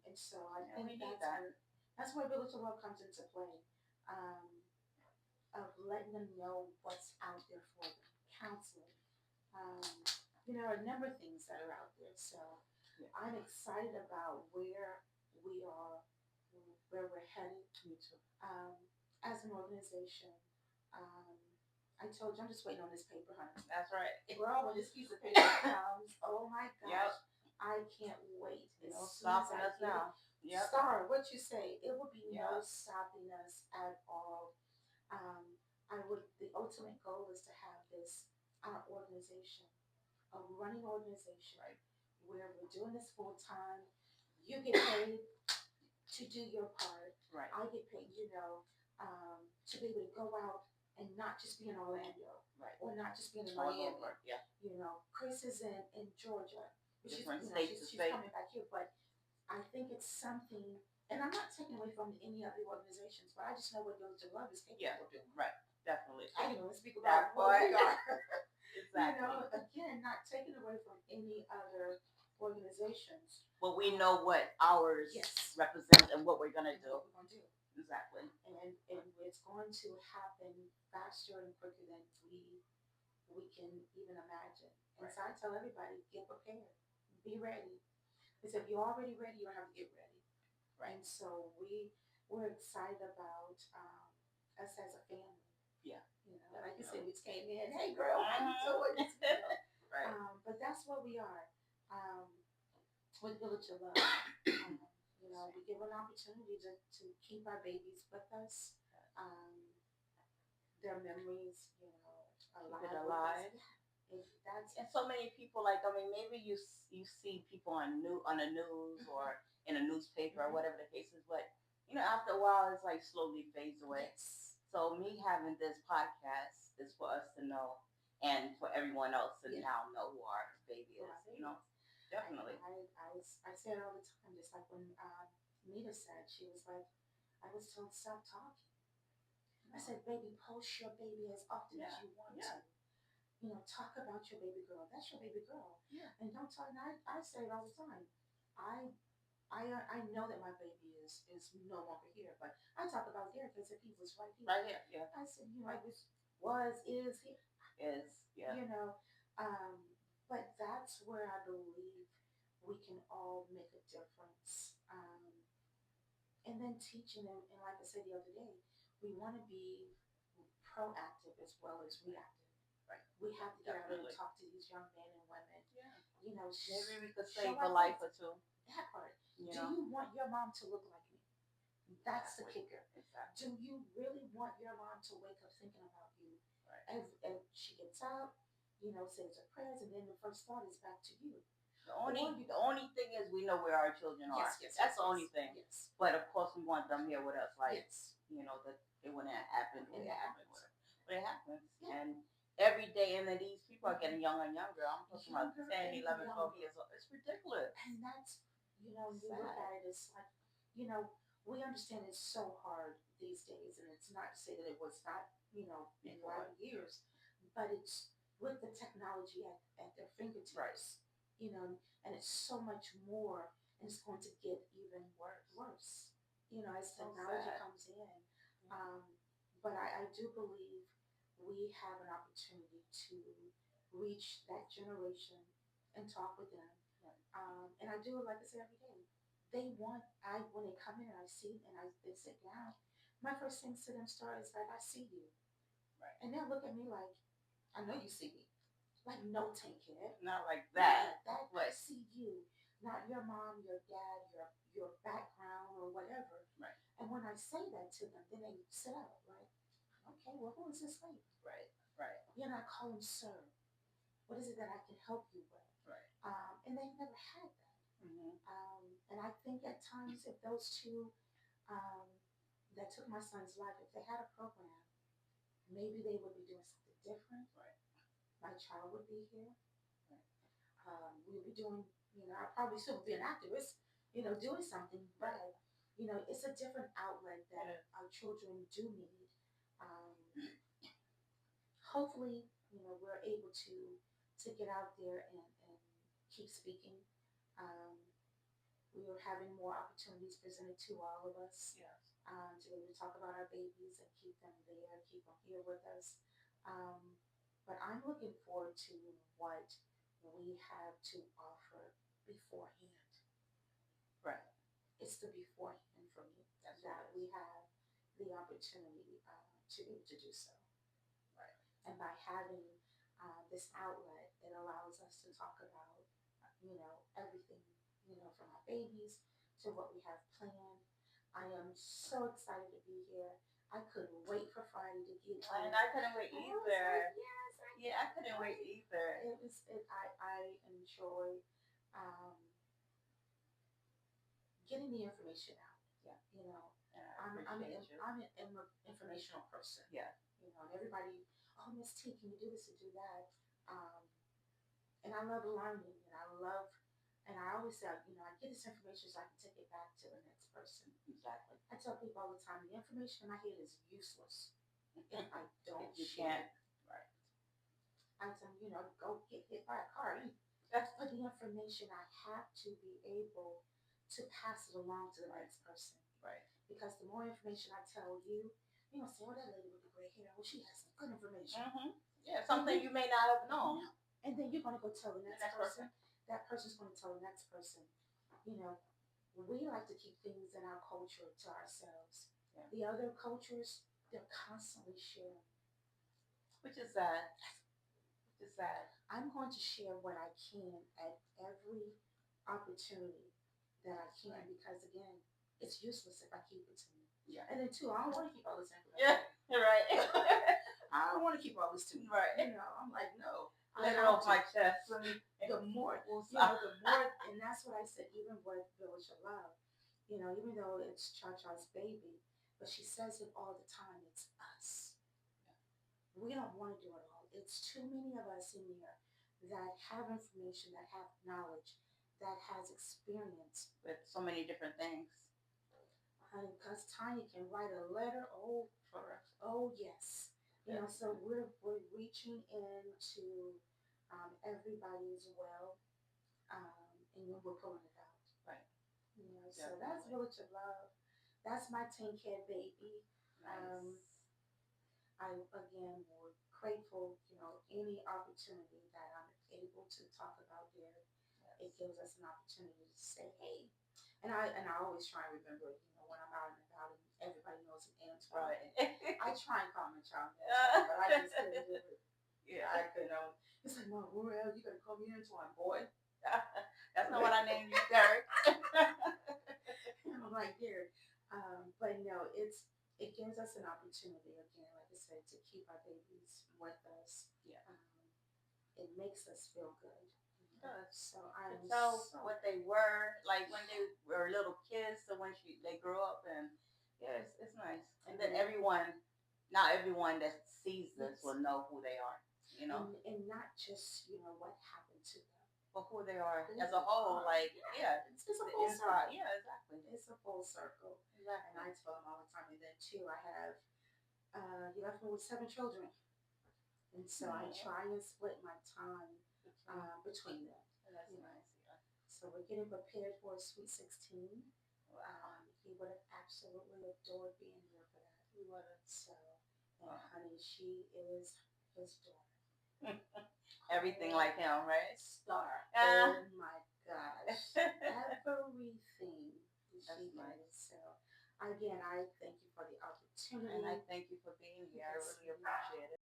And so I think that's where Village of Love comes into play. Of letting them know what's out there for them. Counseling. A number of things that are out there. So I'm excited about where we are, where we're headed. Me too. As an organization. I told you I'm just waiting on this paper, honey. That's right. Girl, when this piece of paper comes, oh my gosh, yep. I can't wait. Stopping us now. Yep. Star, what you say? It would be Yeah. no stopping us at all. Um, I would. The ultimate goal is to have this organization, a running organization, Right. where we're doing this full time. You get paid to do your part. Right. I get paid, to be able to go out and not just be in Orlando, Right. or not just be in All Miami. over. Yeah. Chris is in Georgia. Different state to She's state. coming back here, but I think it's something, and I'm not taking away from any other organizations, but I just know what Village of Love is capable of doing. Right. Definitely. I can only speak about That what we part. are. Exactly. Again, not taken away from any other organizations. But we know what ours Yes. represents and what we're gonna And do. what we're going to do. Exactly. And it's going to happen faster and quicker than we can even imagine. And so I tell everybody, get prepared, be ready. Because if you're already ready, you don't have to get ready. Right. And so we're excited about us as a family. Yeah. Like you said, we just came in, hey girl, how you doing? Right. But that's what we are. With Village of Love. We give an opportunity to keep our babies with us. Their memories, alive. Keep it alive. And so many people, maybe you see people on the news or in a newspaper or whatever the case is, but after a while it's like slowly fades away. Yes. So me having this podcast is for us to know, and for everyone else to now know who our baby is. Definitely. I say it all the time, just like when Nita said, she was like, I was told stop talking. I said, baby, post your baby as often as you want to. Talk about your baby girl. That's your baby girl. Yeah. And don't talk. And I say it all the time. I know that my baby is no longer here, but I talk about Derek as if he was right here. Right here. Yeah. I said, is here. Is, yeah. But that's where I believe we can all make a difference. And then teaching them, and like I said the other day, we want to be proactive as well as reactive. Right. We have to get out and talk to these young men and women. Yeah. Maybe we could save a life or two. That part. Do you want your mom to look like me? That's the kicker. Exactly. Do you really want your mom to wake up thinking about you? Right. As she gets up, says her prayers, and then the first thought is back to you. The only thing is we know where our children are. Yes, that's the only thing. Yes. But of course we want them here with us. Like, yes. That it wouldn't happen. But it happens. Yeah. And every day, and then these people are getting younger and younger. I'm talking about 10, 11, 12 years old. It's ridiculous. And that's, you look at it, it's like, we understand it's so hard these days. And it's not to say that it was not, in prior years, but it's with the technology at their fingertips. Right. And it's so much more, and it's going to get even worse. As technology comes in. But I do believe we have an opportunity to reach that generation and talk with them. Right. And I do it, like I say, every day. When they come in and I see and they sit down, my first thing to them start is like, I see you. Right. And they'll look at me like, I know you see me. Like, no, take it. Not like that. I see you. Not your mom, your dad, your background or whatever. Right. And when I say that to them, then they sit up, right? Okay, well, who is this lady? Right. I call them sir. What is it that I can help you with? Right. And they've never had that. Mm-hmm. And I think at times if those two that took my son's life, if they had a program, maybe they would be doing something different. Right. My child would be here. Right. We would be doing, I probably still be an activist, doing something, but, it's a different outlet that our children do need. Hopefully, we're able to get out there and keep speaking. We are having more opportunities presented to all of us. Yes. To be able to talk about our babies and keep them there, keep them here with us. But I'm looking forward to what we have to offer beforehand. Right. It's the beforehand for me that we have the opportunity to be able to do so. Right. And by having this outlet, it allows us to talk about, everything, from our babies to what we have planned. I am so excited to be here. I couldn't wait for Friday to get here. And I couldn't wait I was either. like, yes, Yeah, I couldn't wait either. I enjoy um, getting the information out. Yeah. You know, And I appreciate you. I'm an informational person. Yeah. You know, and everybody, oh, Miss T, can you do this and do that? Um, and I love learning, and I always say, you know, I get this information so I can take it back to the next person. Exactly. I tell people all the time, the information in my head is useless if I don't If you share can't. it. Right. I tell them, you know, go get hit by a car. That's for the information. I have to be able to pass it along to the next person. Right. Because the more information I tell you, you're gonna say, "Oh, that lady with the gray hair, well, she has some good information." Mm-hmm. Yeah, something you may not have known. And then you're gonna go tell the next person. That person's gonna tell the next person. You know, we like to keep things in our culture to ourselves. Yeah. The other cultures, they're constantly sharing. Which is sad. Which is sad. I'm going to share what I can at every opportunity that I can, because again, it's useless if I keep it to me. Yeah. And then two, I don't want to keep all this information. Yeah. Right. I don't want to keep all this to me. Right. You know, I'm like, no. Let it off my chest. The more, the more, and that's what I said, even with Village of Love, you know, even though it's Cha-Cha's baby, but she says it all the time, it's us. We don't want to do it all. It's too many of us in here that have information, that have knowledge, that has experience. With so many different things. Honey, because Tanya can write a letter, oh yes. You know, so we're reaching into everybody's well, and we're pulling it out. Right. You know, so that's Village of Love. That's my 10K baby. Nice. I again we're grateful, you know, any opportunity that I'm able to talk about there. Yes. It gives us an opportunity to say, hey. And I always try and remember, you know, when I'm out and about and everybody knows an Antoine. Right. I try and call my child Antoine, but I just couldn't do it. Yeah, I couldn't. It's like, Mom, Royale, you gotta call me Antoine, boy. That's not what I named you, Derek. And I'm like, Derek. But you know, it gives us an opportunity again, like I said, to keep our babies with us. Yeah. It makes us feel good. So I'm tell what they were like when they were little kids to when they grew up, and yeah, it's nice. And then not everyone that sees this will know who they are, you know, and not just, you know, what happened to them, but who they are as a whole. Like, yeah, it's a full circle. Yeah, exactly. It's a full circle. Exactly. And I tell them all the time. And then too, I have you left me with 7 children, and so I try and split my time between them. That's nice. Yeah. So we're getting prepared for a sweet 16. Wow. He would have absolutely adored being here for that. He would have. So, and honey, she is his daughter. Everything like him, right? Star. Oh my gosh. Everything. That's nice. So, again, I thank you for the opportunity. And I thank you for being here. I really appreciate it.